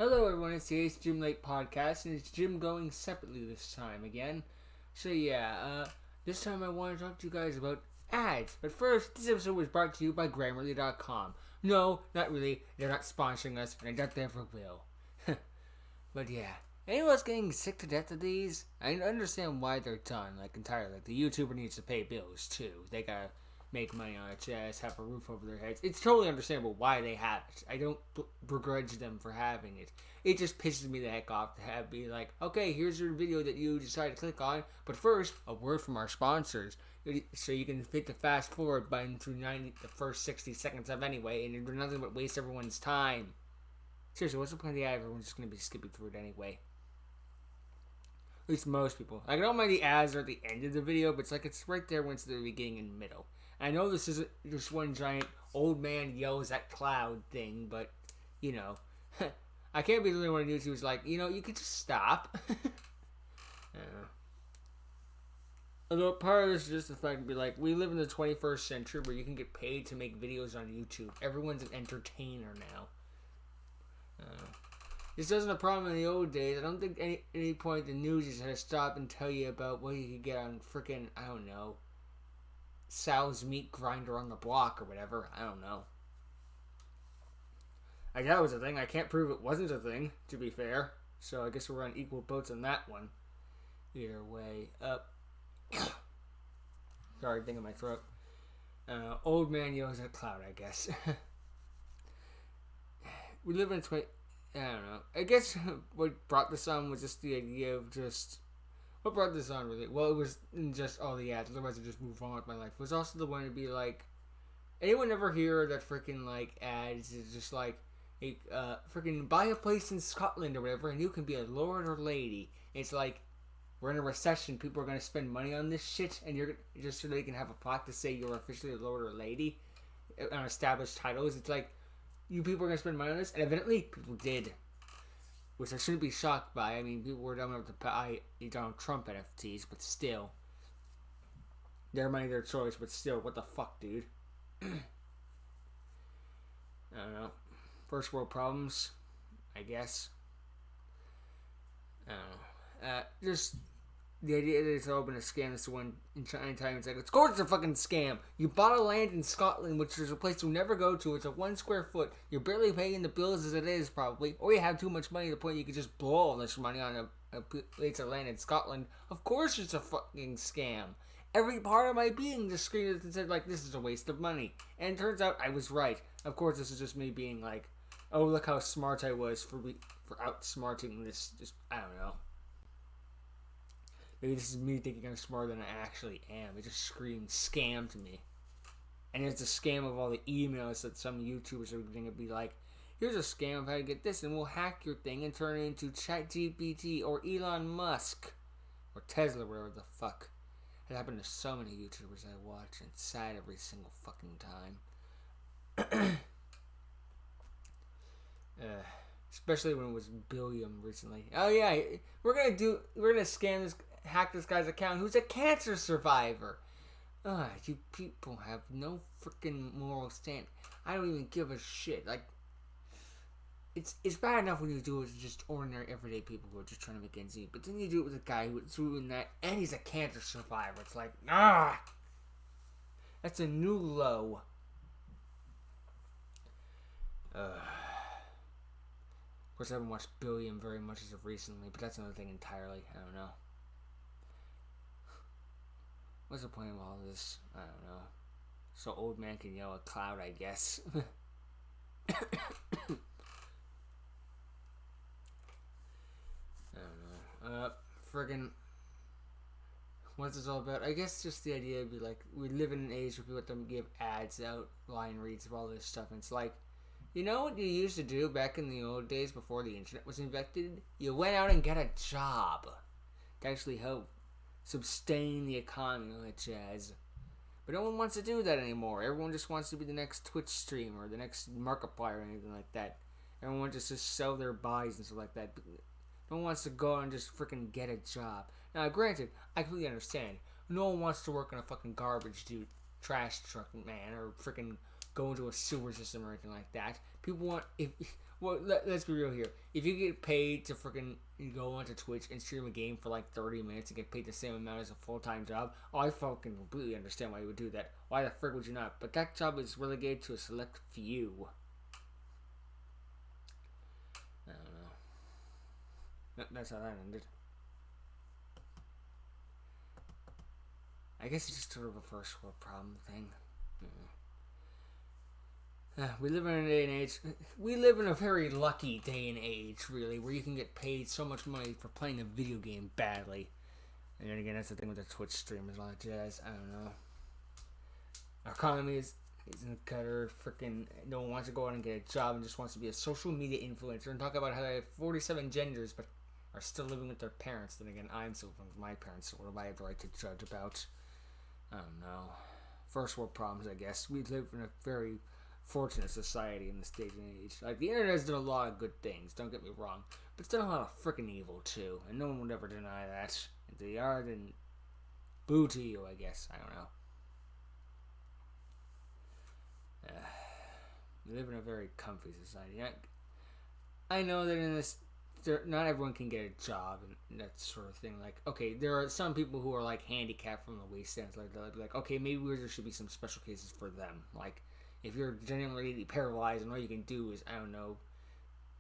Hello everyone, it's the AceJimL8 podcast, and it's Jim going separately this time again. This time I want to talk to you guys about ads. But first, this episode was brought to you by Grammarly.com. No, not really, they're not sponsoring us, and I doubt they ever will. But yeah, anyone else getting sick to death of these? I understand why they're done, entirely. The YouTuber needs to pay bills too. They gotta make money on their chest, have a roof over their heads. It's totally understandable why they have it. I don't begrudge them for having it. It just pisses me the heck off to have be like, okay, here's your video that you decided to click on, but first, a word from our sponsors. So you can hit the fast forward button through the first 60 seconds of anyway, and do nothing but waste everyone's time. Seriously, what's the point of the ad if everyone's just going to be skipping through it anyway? At least most people. I don't mind the ads are at the end of the video, but it's right there once the beginning and middle. I know this isn't just one giant old man yells at cloud thing, but, I can't be the only one on YouTube who's like, you could just stop. Although part of this is just the fact to be like, we live in the 21st century where you can get paid to make videos on YouTube. Everyone's an entertainer now. This wasn't a problem in the old days. I don't think any point the news is going to stop and tell you about what you could get on frickin', I don't know, Sal's meat grinder on the block or whatever. I don't know. I doubt it was a thing. I can't prove it wasn't a thing, to be fair. So I guess we're on equal boats on that one. Either way. Sorry, thing in my throat. Old man yells at cloud, I guess. We live in a I don't know. I guess what brought this on was just the idea of just... What brought this on, really? Well, it was just all the ads. Otherwise, I'd just move on with my life. It was also the one to be like... Anyone ever hear that freaking, ads is just freaking buy a place in Scotland or whatever, and you can be a lord or lady. It's like, we're in a recession. People are going to spend money on this shit, and you're just so they can have a plaque to say you're officially a lord or lady on established titles. It's like, you people are going to spend money on this, and evidently, people did. Which I shouldn't be shocked by. I mean, people were dumb enough to buy Donald Trump NFTs, but still. Their money, their choice, but still, what the fuck, dude? I don't know. First world problems, I guess. I don't know. Just the idea that it's all been a scam is the one in China time. It's like, of course it's a fucking scam. You bought a land in Scotland, which is a place you'll never go to. It's a 1 square foot. You're barely paying the bills as it is, probably. Or you have too much money to the point you could just blow all this money on a place of land in Scotland. Of course it's a fucking scam. Every part of my being just screamed and said, this is a waste of money. And it turns out I was right. Of course, this is just me being like, oh, look how smart I was for outsmarting this. Just, I don't know. Maybe this is me thinking I'm smarter than I actually am. It just screamed scam to me. And it's a scam of all the emails that some YouTubers are going to be like, here's a scam of how to get this, and we'll hack your thing and turn it into ChatGPT or Elon Musk. Or Tesla, whatever the fuck. It happened to so many YouTubers I watch, and it's sad every single fucking time. Especially when it was Billiam recently. Oh yeah, we're gonna hack this guy's account who's a cancer survivor. You people have no freaking moral stand. I don't even give a shit. It's bad enough when you do it with just ordinary everyday people who are just trying to make ends meet, but then you do it with a guy who's doing that, and he's a cancer survivor. It's like, that's a new low. Of course, I haven't watched Billiam very much as of recently, but that's another thing entirely. I don't know. What's the point of all this? I don't know. So old man can yell at cloud, I guess. I don't know. Friggin'. What's this all about? I guess just the idea would be like, we live in an age where people let them give ads out, line reads of all this stuff, and it's like, you know what you used to do back in the old days before the internet was invented? You went out and got a job to actually help sustain the economy and all that jazz. But no one wants to do that anymore. Everyone just wants to be the next Twitch streamer, or the next Markiplier, or anything like that. Everyone wants to just sell their buys and stuff like that. No one wants to go out and just freaking get a job. Now, granted, I completely understand. No one wants to work in a fucking garbage trash truck, man, or freaking go into a sewer system or anything like that. People want, Well, let's be real here. If you get paid to freaking go onto Twitch and stream a game for like 30 minutes and get paid the same amount as a full-time job, I fucking completely understand why you would do that. Why the frick would you not? But that job is relegated to a select few. I don't know. That's how that ended. I guess it's just sort of a first world problem thing. We live in a day and age. We live in a very lucky day and age, really, where you can get paid so much money for playing a video game badly. And then again, that's the thing with the Twitch streamers, a lot of jazz. I don't know. Our economy is in the gutter. Freaking no one wants to go out and get a job and just wants to be a social media influencer and talk about how they have 47 genders but are still living with their parents. Then again, I'm still living with my parents, so what do I have the right to judge about? I don't know. First world problems, I guess. We live in a very fortunate society in this day and age. Like, the internet has done a lot of good things, don't get me wrong, but it's done a lot of freaking evil too, and no one would ever deny that. If they are, then boo to you, I guess. I don't know. We live in a very comfy society. I know that in this, not everyone can get a job and that sort of thing. Like, okay, there are some people who are like handicapped from the waist stands. Like, they'll be like, okay, maybe there should be some special cases for them. Like, if you're genuinely paralyzed and all you can do is, I don't know,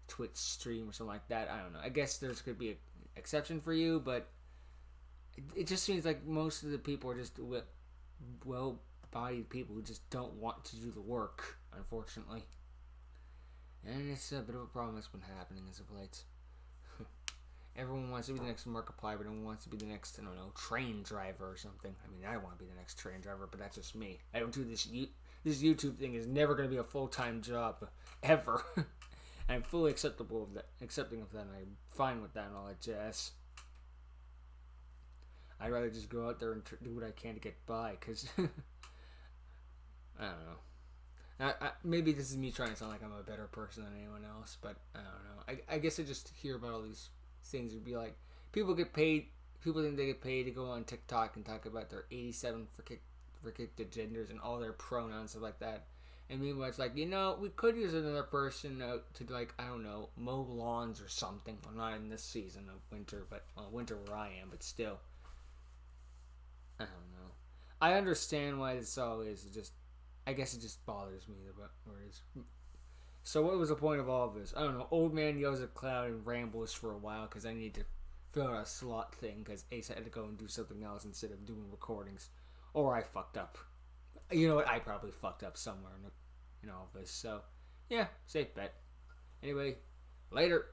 Twitch stream or something like that, I don't know. I guess there's could be an exception for you, but it just seems like most of the people are just well-bodied people who just don't want to do the work, unfortunately. And it's a bit of a problem that's been happening as of late. Everyone wants to be the next Markiplier, but no one wants to be the next, I don't know, train driver or something. I mean, I want to be the next train driver, but that's just me. I don't do this. This YouTube thing is never going to be a full-time job, ever. I'm fully accepting of that, and I'm fine with that and all that jazz. I'd rather just go out there and do what I can to get by, because I don't know. Maybe this is me trying to sound like I'm a better person than anyone else, but I don't know. I guess I just hear about all these things and be like, people think they get paid to go on TikTok and talk about their 87 freaking genders and all their pronouns and like that. And meanwhile, it's like, we could use another person to, like, I don't know, mow lawns or something. Well, not in this season of winter, but winter where I am, but still. I don't know. I understand why this all is. I guess it just bothers me about where it is. So what was the point of all of this? I don't know. Old man yells at cloud and rambles for a while because I need to fill out a slot thing because Ace had to go and do something else instead of doing recordings. Or I fucked up. You know what? I probably fucked up somewhere in all of this. So, yeah, safe bet. Anyway, later.